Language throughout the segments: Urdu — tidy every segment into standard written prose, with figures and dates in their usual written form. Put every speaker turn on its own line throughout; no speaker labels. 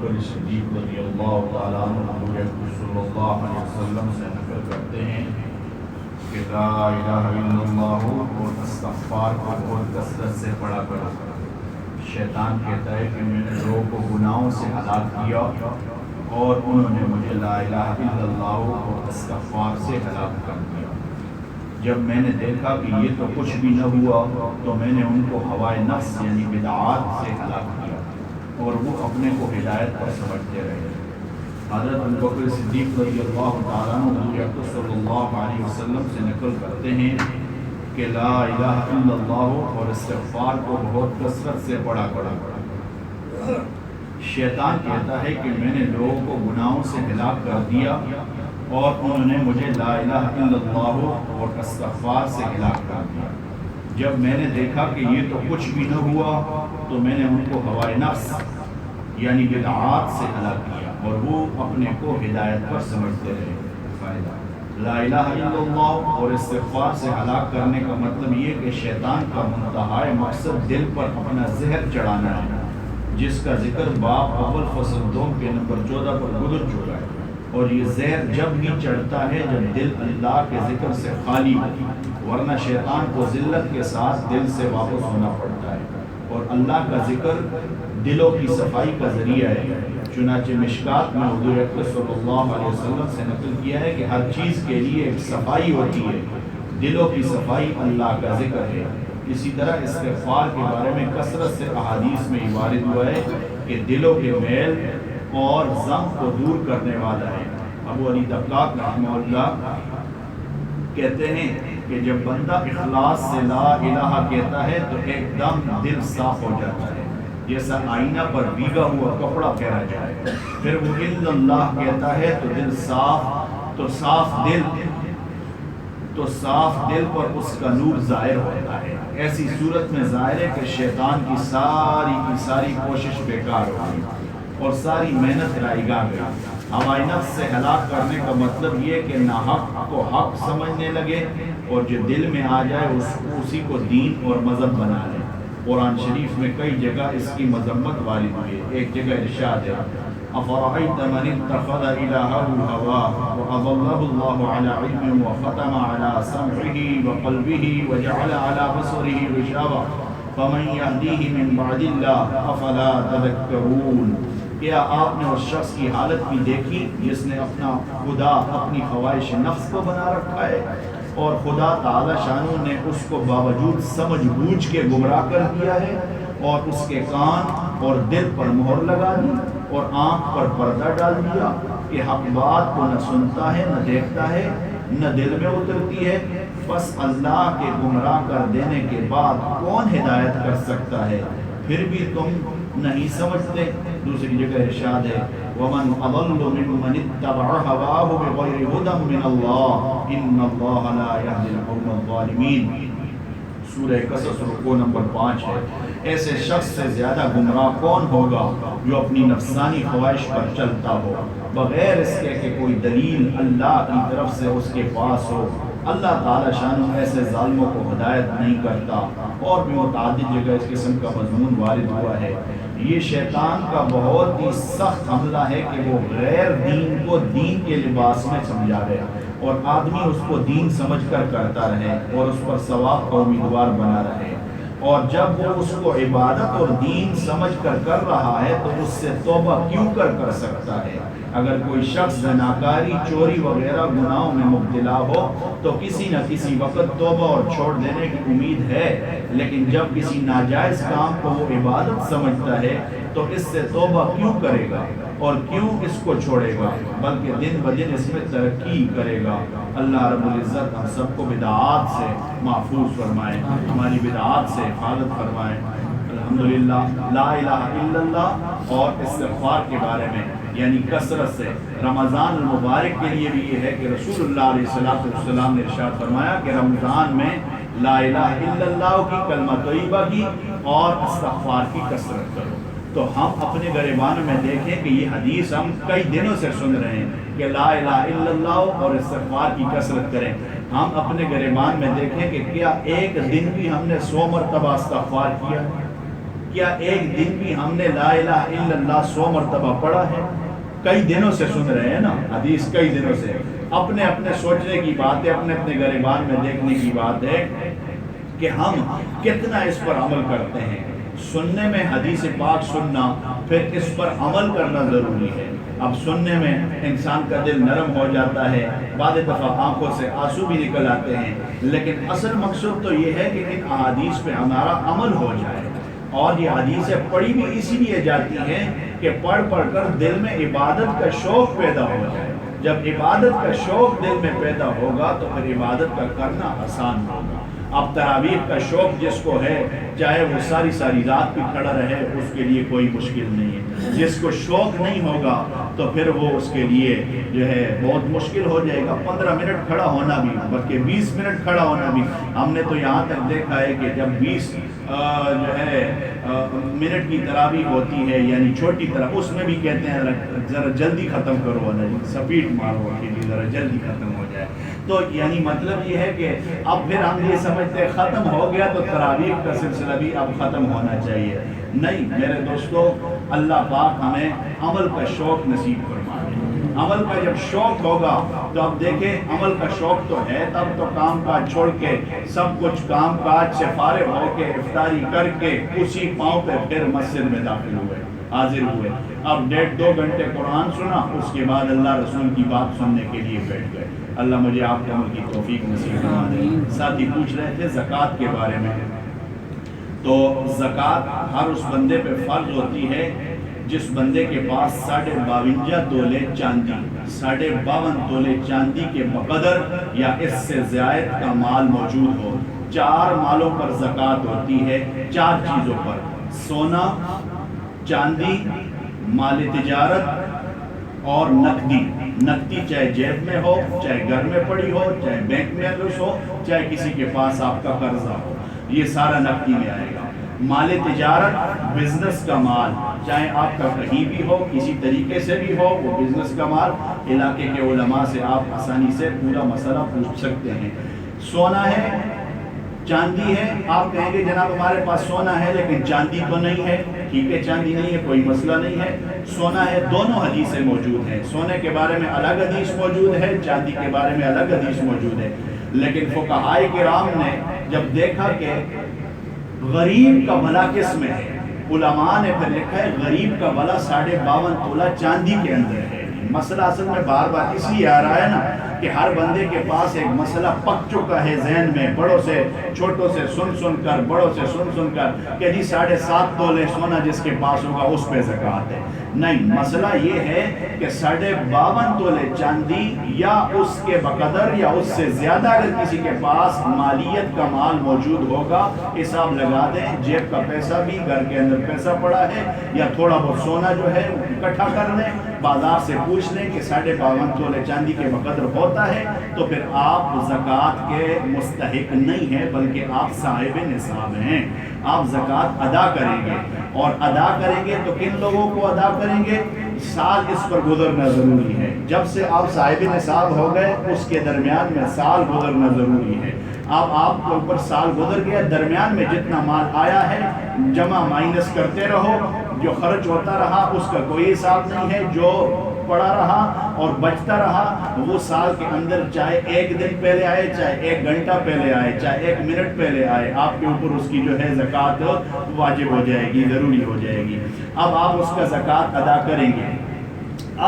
بکر صدیق رضی اللہ تعالیٰ عنہ حضور اکرم صلی اللہ علیہ وسلم سے نقل کرتے ہیں کہ لا الہ الا اللہ اور استغفار کو بہت کثرت سے پڑھا کرو۔ شیطان کہتا ہے کہ میں نے لوگوں کو گناہوں سے ہلاک کیا اور انہوں نے مجھے لا الہ الا اللہ اور استغفار سے ہلاک کر دیا۔ جب میں نے دیکھا کہ یہ تو کچھ بھی نہ ہوا تو میں نے ان کو ہوائے نفس یعنی بدعات سے ہلاک کیا اور وہ اپنے کو ہدایت پر سمجھتے رہے۔ حضرت ابوبکر صدیق رضی اللہ تعالیٰ عنہ حضور اکرم صلی اللہ علیہ وسلم سے نقل کرتے ہیں کہ لا الہ الا اللہ اور استغفار کو بہت کثرت سے پڑھا کرو۔ شیطان کہتا ہے کہ میں نے لوگوں کو گناہوں سے ہلاک کر دیا اور انہوں نے مجھے لا الہ الا اللہ اور استغفار سے ہلاک کر دیا۔ جب میں نے دیکھا کہ یہ تو کچھ بھی نہ ہوا تو میں نے ان کو ہوائے نفس یعنی بدعات سے ہلاک کیا اور وہ اپنے کو ہدایت پر سمجھتے رہے۔ فائدہ لا الہ الا اللہ اور استغفار سے ہلاک کرنے کا مطلب یہ کہ شیطان کا منتہائی مقصد دل پر اپنا زہر چڑھانا ہے، جس کا ذکر باب اول فصل 2 کے نمبر 14 پر گزر چکا ہے۔ اور یہ زہر جب بھی چڑھتا ہے جب دل اللہ کے ذکر سے خالی ہو، ورنہ شیطان کو ذلت کے ساتھ دل سے واپس ہونا پڑتا ہے۔ اور اللہ کا ذکر دلوں کی صفائی کا ذریعہ ہے۔ چنانچہ مشکات میں حضور اکرم صلی اللہ علیہ وسلم سے نقل کیا ہے کہ ہر چیز کے لیے ایک صفائی ہوتی ہے، دلوں کی صفائی اللہ کا ذکر ہے۔ اسی طرح استغفار کے بارے میں کثرت سے احادیث میں وارد ہوا ہے کہ دلوں کے میل اور ضعف کو دور کرنے والا ہے۔ ابو علی دقاق رحمہ اللہ کہتے ہیں کہ جب بندہ اخلاص سے لا الہ کہتا ہے تو ایک دم دل صاف ہو جاتا ہے، جیسا آئینہ پر بھیگا ہوا کپڑا پھیرا جائے۔ پھر وہ الا اللہ کہتا ہے تو دل صاف، تو صاف دل پر اس کا نور ظاہر ہوتا ہے۔ ایسی صورت میں ظاہر ہے کہ شیطان کی ساری کوشش بیکار ہو گئی اور ساری محنت رائے گاہ گئی۔ ہوائے نفس سے ہلاک کرنے کا مطلب یہ کہ ناحق کو حق سمجھنے لگے اور جو دل میں آ جائے اسی کو دین اور مذہب بنا لے۔ قرآن شریف میں کئی جگہ اس کی مذمت وارد ہوئی ہے۔ ایک جگہ ارشاد ہے افرأیت من اتخذ الہہ ہواہ واضلہ اللہ علی علم وختم علی سمعہ وقلبہ وجعل علی بصرہ غشاوہ فمن یہدیہ من بعد اللہ افلا تذکرون۔ کیا آپ نے اس شخص کی حالت بھی دیکھی جس نے اپنا خدا اپنی خواہش نفس کو بنا رکھا ہے اور خدا تعالی شانو نے اس کو باوجود سمجھ بوجھ کے گمراہ کر دیا ہے اور اس کے کان اور دل پر مہر لگا دی اور آنکھ پر پردہ ڈال دیا کہ حق بات کو نہ سنتا ہے نہ دیکھتا ہے نہ دل میں اترتی ہے۔ بس اللہ کے گمراہ کر دینے کے بعد کون ہدایت کر سکتا ہے؟ پھر بھی تم نہیں سمجھتے۔ دوسری جگہ ارشاد ہے وَمَنْ أَضَلُّ مِمَّنِ اتَّبَعَ هَوَاهُ بِغَيْرِ هُدًى مِّنَ اللَّهِ إِنَّ اللَّهَ لَا يَهْدِي الْقَوْمَ الظَّالِمِينَ۔ سورہ قصص رکوع نمبر 5 ہے۔ ایسے شخص سے زیادہ گمراہ کون ہوگا جو اپنی نفسانی خواہش پر چلتا ہو بغیر اس کے کہ کوئی دلیل اللہ کی طرف سے اس کے پاس ہو۔ اللہ تعالی شان ایسے ظالموں کو ہدایت نہیں کرتا۔ اور بھی متعدد جگہ اس قسم کا مضمون وارد ہوا ہے۔ یہ شیطان کا بہت ہی سخت حملہ ہے کہ وہ غیر دین کو دین کے لباس میں سمجھا رہے اور آدمی اس کو دین سمجھ کر کرتا رہے اور اس پر ثواب کا امیدوار بنا رہے۔ اور جب وہ اس کو عبادت اور دین سمجھ کر کر رہا ہے تو اس سے توبہ کیوں کر سکتا ہے؟ اگر کوئی شخص زناکاری، چوری وغیرہ گناہوں میں مبتلا ہو تو کسی نہ کسی وقت توبہ اور چھوڑ دینے کی امید ہے، لیکن جب کسی ناجائز کام کو وہ عبادت سمجھتا ہے تو اس سے توبہ کیوں کرے گا اور کیوں اس کو چھوڑے گا، بلکہ دن بدن اس میں ترقی کرے گا۔ اللہ رب العزت ہم سب کو بدعات سے محفوظ فرمائے، ہماری بدعات سے حفاظت فرمائے۔ الحمدللہ لا الہ الا اللہ اور استغفار کے بارے میں یعنی کثرت سے رمضان المبارک کے لیے بھی یہ ہے کہ رسول اللہ علیہ السلام نے ارشاد فرمایا کہ رمضان میں لا الہ الا اللہ کی کلمہ طیبہ کی اور استغفار کی کثرت کرو۔ تو ہم اپنے گریبان میں دیکھیں کہ یہ حدیث ہم کئی دنوں سے سن رہے ہیں کہ لا الہ الا اللہ اور استغفار کی کثرت کریں۔ ہم اپنے گریبان میں دیکھیں کہ کیا ایک دن بھی ہم نے 100 مرتبہ استغفار کیا؟ کیا ایک دن بھی ہم نے لا الہ الا اللہ 100 مرتبہ پڑھا ہے؟ کئی دنوں سے سن رہے ہیں نا حدیث، کئی دنوں سے. اپنے اپنے سوچنے کی بات ہے، اپنے اپنے گریبان میں دیکھنے کی بات ہے کہ ہم کتنا اس پر عمل کرتے ہیں. سننے میں حدیث پاک سننا، پھر اس پر عمل کرنا ضروری ہے. اب سننے میں انسان کا دل نرم ہو جاتا ہے، بعض دفعہ آنکھوں سے آنسو بھی نکل آتے ہیں، لیکن اصل مقصد تو یہ ہے کہ ان احادیث پہ ہمارا عمل ہو جائے. اور یہ حدیثیں پڑھی بھی اسی لیے جاتی ہیں کہ پڑھ پڑھ کر دل میں عبادت کا شوق پیدا ہو جائے. جب عبادت کا شوق دل میں پیدا ہوگا تو پھر عبادت کا کرنا آسان ہوگا. اب تراویح کا شوق جس کو ہے، چاہے وہ ساری ساری رات بھی کھڑا رہے، اس کے لیے کوئی مشکل نہیں ہے. جس کو شوق نہیں ہوگا تو پھر وہ اس کے لیے جو ہے بہت مشکل ہو جائے گا. 15 منٹ کھڑا ہونا بھی، بلکہ 20 منٹ کھڑا ہونا بھی. ہم نے تو یہاں تک دیکھا ہے کہ جب 20 جو ہے منٹ کی تراویح ہوتی ہے، یعنی چھوٹی طرح، اس میں بھی کہتے ہیں ذرا جلدی ختم کرو نا، سپیڈ مارو کہ ذرا جلدی ختم ہو جائے. تو یعنی مطلب یہ ہے کہ اب پھر ہم یہ سمجھتے ختم ہو گیا تو تراویح کا سلسلہ بھی اب ختم ہونا چاہیے. نہیں میرے دوستو، اللہ پاک ہمیں عمل کا شوق نصیب فرمائے. عمل کا جب شوق ہوگا تو اب دیکھیں، عمل کا شوق تو ہے، تب تو کام کاج چھوڑ کے، سب کچھ کام کاج سے فارغ ہو کے، افطاری کر کے اسی پاؤں پہ پھر مسجد میں داخل ہوئے، حاضر ہوئے. اب 1.5-2 گھنٹے قرآن سنا، اس کے بعد اللہ رسول کی بات سننے کے لیے بیٹھ گئے. اللہ مجھے آپ کے عمل کی توفیق نصیب فرما دے. ساتھی پوچھ رہے تھے زکوٰۃ کے بارے میں. تو زکوٰۃ ہر اس بندے پہ فرض ہوتی ہے جس بندے کے پاس 52.5 تولے چاندی، 52.5 تولے چاندی کے بقدر یا اس سے زائد کا مال موجود ہو. 4 مالوں پر زکوٰۃ ہوتی ہے، 4 چیزوں پر: سونا، چاندی، مال تجارت اور نقدی. نقدی چاہے جیب میں ہو، چاہے گھر میں پڑی ہو، چاہے بینک میں ہو، چاہے کسی کے پاس آپ کا قرضہ ہو، یہ سارا نقدی میں آئے گا. مال تجارت بزنس کا مال، چاہے آپ کا کہیں بھی ہو، کسی طریقے سے بھی ہو، وہ بزنس کا مال. علاقے کے علماء سے آپ آسانی سے پورا مسئلہ پوچھ سکتے ہیں. سونا ہے، چاندی ہے. آپ کہیں گے جناب ہمارے پاس سونا ہے لیکن چاندی تو نہیں ہے. ٹھیک ہے، چاندی نہیں ہے، کوئی مسئلہ نہیں ہے. سونا ہے، دونوں حدیثیں موجود ہیں. سونے کے بارے میں الگ حدیث موجود ہے، چاندی کے بارے میں الگ حدیث موجود ہے. لیکن فقہائے کرام نے جب دیکھا کہ غریب کا بھلا کس میں ہے، علماء نے پھر لکھا ہے غریب کا بھلا 52.5 تولہ چاندی کے اندر ہے. مسئلہ اصل میں بار بار اس لیے آ رہا ہے نا کہ ہر بندے کے پاس ایک مسئلہ پک چکا ہے ذہن میں، بڑوں سے چھوٹوں سے سن کر، بڑوں سے سن کر کہ جی 7.5 تولے سونا جس کے پاس ہوگا اس پہ زکوٰۃ ہے. نہیں، مسئلہ یہ ہے کہ 52.5 تولے چاندی یا اس کے بقدر یا اس سے زیادہ اگر کسی کے پاس مالیت کا مال موجود ہوگا، حساب لگا دیں. جیب کا پیسہ بھی، گھر کے اندر پیسہ پڑا ہے، یا تھوڑا بہت سونا جو ہے اکٹھا کر لیں، بازار سے پوچھ لیں کہ 52.5 تولے چاندی کے بقدر ہوتا ہے، تو پھر آپ زکوٰۃ کے مستحق نہیں ہیں بلکہ آپ صاحب نصاب ہیں. آپ زکوٰۃ ادا کریں گے، اور ادا کریں گے تو کن لوگوں کو ادا کریں گے؟ سال اس پر گزرنا ضروری ہے. جب سے آپ صاحب نصاب ہو گئے اس کے درمیان میں سال گزرنا ضروری ہے. اب آپ کے اوپر سال گزر گیا، درمیان میں جتنا مال آیا ہے جمع مائنس کرتے رہو. جو خرچ ہوتا رہا اس کا کوئی حساب نہیں ہے، جو پڑا رہا اور بچتا رہا وہ سال کے اندر چاہے 1 دن پہلے آئے، چاہے 1 گھنٹہ پہلے آئے، چاہے 1 منٹ پہلے آئے، آپ کے اوپر اس کی جو ہے زکوٰۃ واجب ہو جائے گی، ضروری ہو جائے گی. اب آپ اس کا زکوٰۃ ادا کریں گے.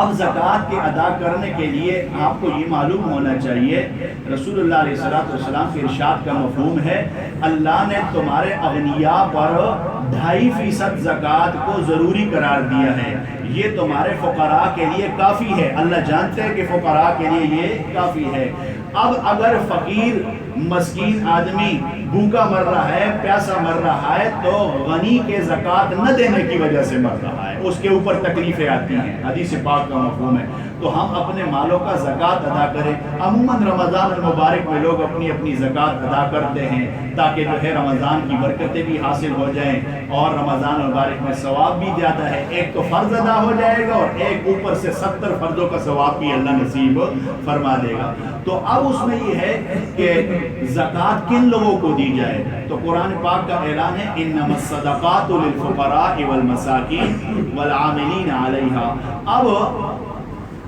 اب زکوٰۃ کے ادا کرنے کے لیے آپ کو یہ معلوم ہونا چاہیے، رسول اللہ علیہ السلام کے ارشاد کا مفہوم ہے اللہ نے تمہارے اغنیاء پر 2.5% زکوٰۃ کو ضروری قرار دیا ہے. یہ تمہارے فقراء کے لیے کافی ہے. اللہ جانتے ہیں کہ فقراء کے لیے یہ کافی ہے. اب اگر فقیر مسکین آدمی بھوکا مر رہا ہے، پیاسا مر رہا ہے، تو غنی کے زکوٰۃ نہ دینے کی وجہ سے مر رہا ہے، اس کے اوپر تکلیفیں آتی ہیں. حدیث پاک کا مفہوم ہے تو ہم اپنے مالوں کا زکوٰۃ ادا کریں۔ عموماً رمضان المبارک میں لوگ اپنی اپنی زکوٰۃ ادا کرتے ہیں تاکہ جو ہے رمضان کی برکتیں بھی حاصل ہو جائیں اور رمضان المبارک میں ثواب بھی زیادہ ہے۔ ایک تو فرض ادا ہو جائے گا اور ایک اوپر سے 70 فرضوں کا ثواب بھی اللہ نصیب فرما دے گا۔ تو اب اس میں یہ ہے کہ زکوٰۃ کن لوگوں کو دی جائے، تو قرآن پاک کا اعلان ہے انما الصدقات للفقراء والمساکین والعاملین علیہا۔ اب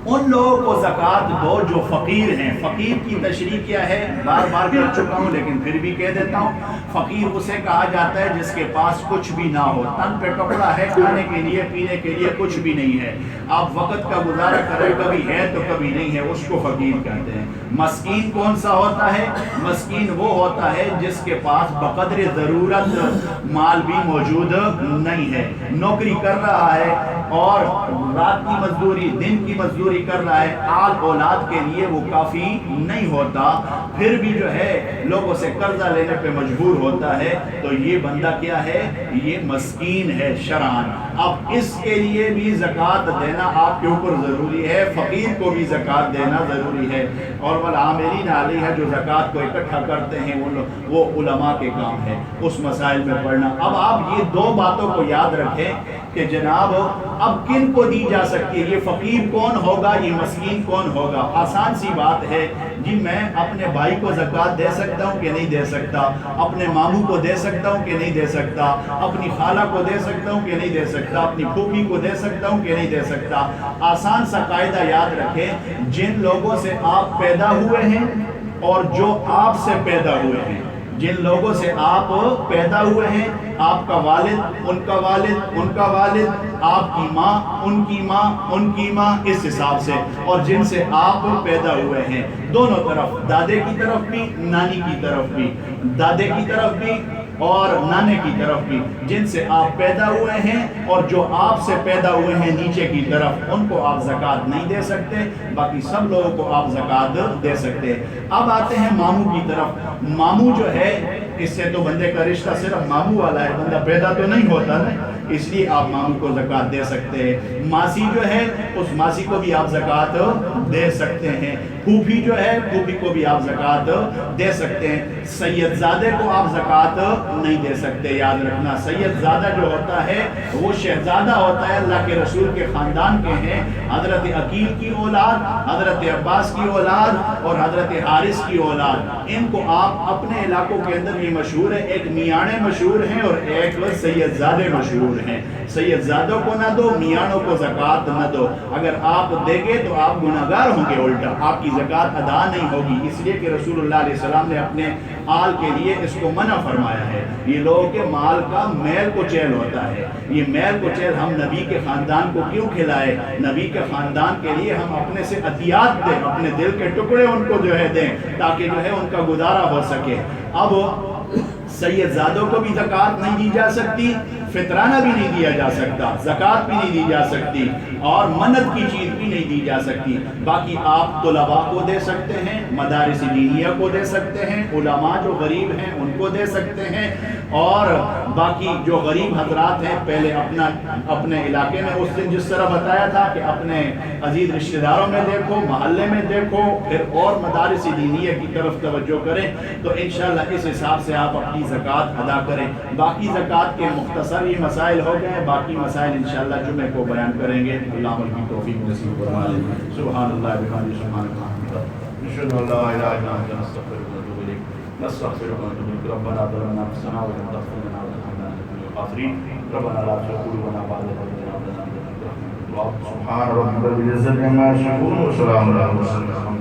ان لوگوں کو زکوٰۃ دو جو فقیر ہیں۔ فقیر کی تشریح کیا ہے بار بار کر چکا ہوں لیکن پھر بھی کہہ دیتا ہوں، فقیر اسے کہا جاتا ہے جس کے پاس کچھ بھی نہ ہو، تن پہ کپڑا ہے، کھانے کے لیے پینے کے لیے کچھ بھی نہیں ہے، آپ وقت کا گزارا کریں، کبھی ہے تو کبھی نہیں ہے، اس کو فقیر کہتے ہیں۔ مسکین کون سا ہوتا ہے؟ مسکین وہ ہوتا ہے جس کے پاس بقدر ضرورت مال بھی موجود نہیں ہے، نوکری کر رہا ہے اور رات کی مزدوری، دن کی مزدوری کر رہا ہے، آل اولاد کے لیے وہ کافی نہیں ہوتا، پھر بھی جو ہے لوگوں سے قرضہ لینے پہ مجبور ہوتا ہے، تو یہ بندہ کیا ہے؟ یہ مسکین ہے شرعاً۔ اب اس کے لیے بھی زکوٰۃ دینا آپ کے اوپر ضروری ہے، فقیر کو بھی زکوٰۃ دینا ضروری ہے، اور والعاملین علیہا جو زکوٰۃ کو اکٹھا کرتے ہیں وہ علماء کے کام ہے اس مسائل میں پڑھنا۔ اب آپ یہ دو باتوں کو یاد رکھیں کہ جناب اب کن کو دی جا سکتی ہے، یہ فقیر کون ہوگا، یہ مسکین کون ہوگا؟ آسان سی بات ہے جی، میں اپنے بھائی کو زکوٰۃ دے سکتا ہوں کہ نہیں دے سکتا، اپنے ماموں کو دے سکتا ہوں کہ نہیں دے سکتا، اپنی خالہ کو دے سکتا ہوں کہ نہیں دے سکتا، اپنی پھوپھی کو دے سکتا ہوں کہ نہیں دے سکتا۔ آسان سا قاعدہ یاد رکھیں، جن لوگوں سے آپ پیدا ہوئے ہیں اور جو آپ سے پیدا ہوئے ہیں، جن لوگوں سے آپ پیدا ہوئے ہیں، آپ کا والد، ان کا والد، ان کا والد، آپ کی ماں، ان کی ماں، ان کی ماں، اس حساب سے، اور جن سے آپ پیدا ہوئے ہیں دونوں طرف، دادے کی طرف بھی، نانی کی طرف بھی، دادے کی طرف بھی اور نانے کی طرف بھی، جن سے آپ پیدا ہوئے ہیں اور جو آپ سے پیدا ہوئے ہیں نیچے کی طرف، ان کو آپ زکوٰۃ نہیں دے سکتے، باقی سب لوگوں کو آپ زکوٰۃ دے سکتے ہیں۔ اب آتے ہیں ماموں کی طرف۔ ماموں جو ہے، اس سے تو بندے کا رشتہ صرف ماموں والا ہے، بندہ پیدا تو نہیں ہوتا نا، اس لیے آپ ماموں کو زکوٰۃ دے سکتے ہیں۔ ماسی جو ہے، اس ماسی کو بھی آپ زکوٰۃ دے سکتے ہیں۔ پھوپھی جو ہے، پھوپھی کو بھی آپ زکوٰۃ دے سکتے ہیں۔ سید زادے کو آپ زکوٰۃ نہیں دے سکتے، یاد رکھنا۔ سید زادہ جو ہوتا ہے وہ شہزادہ ہوتا ہے، اللہ کے رسول کے خاندان کے ہیں، حضرت عقیل کی اولاد، حضرت عباس کی اولاد اور حضرت حارث کی اولاد۔ ان کو آپ اپنے علاقوں کے اندر یہ مشہور ہے، ایک میانے مشہور ہیں اور ایک سید زادے مشہور ہیں۔ سید زادوں کو نہ دو، میانوں کو زکوٰۃ نہ دو، اگر آپ دیں گے تو آپ گناہگار ہوں گے، الٹا آپ کی زکوٰۃ ادا نہیں ہوگی، اس لیے کہ رسول اللہ علیہ السلام نے اپنے آل کے لیے اس کو منع فرمایا ہے۔ یہ لوگوں کے مال کا میل کچیل ہوتا ہے، یہ میل کچیل ہم نبی کے خاندان کو کیوں کھلائے؟ نبی کے خاندان کے لیے ہم اپنے سے عطیات دیں، اپنے دل کے ٹکڑے ان کو جو ہے دیں تاکہ جو ہے ان کا گزارا ہو سکے۔ اب سید زادوں کو بھی زکوٰۃ نہیں دی جا سکتی، فطرانہ بھی نہیں دیا جا سکتا، زکوٰۃ بھی نہیں دی جا سکتی، اور منت کی چیز بھی نہیں دی جا سکتی۔ باقی آپ طلباء کو دے سکتے ہیں، مدارس دینیہ کو دے سکتے ہیں، علماء جو غریب ہیں ان کو دے سکتے ہیں، اور باقی جو غریب حضرات ہیں پہلے اپنے علاقے میں اس دن جس طرح بتایا تھا کہ اپنے عزیز رشتہ داروں میں دیکھو، محلے میں دیکھو، پھر اور مدارس دینیہ کی طرف توجہ کریں، تو انشاءاللہ اس حساب سے آپ اپنی زکوٰۃ ادا کریں۔ باقی زکوٰۃ کے مختصر یہ مسائل ہو گئے، باقی مسائل انشاءاللہ جمعے کو بیان کریں گے۔ اللہ کی توفیق نصیب فرمائے۔ سبحان اللہ بحمدہ، سبحان اللہ، اشہد ان لا الہ الا انت، نستغفرک ونتوب الیک، نستغفرک ونتوب الیک۔ ربنا ظلمنا انفسنا وان لم تغفر لنا وترحمنا لنكن من الخاسرين، ربنا لا تزغ قلوبنا بعد إذ هديتنا وهب لنا من لدنك رحمة، سبحان ربك رب العزة عما يصفون وسلام على المرسلين۔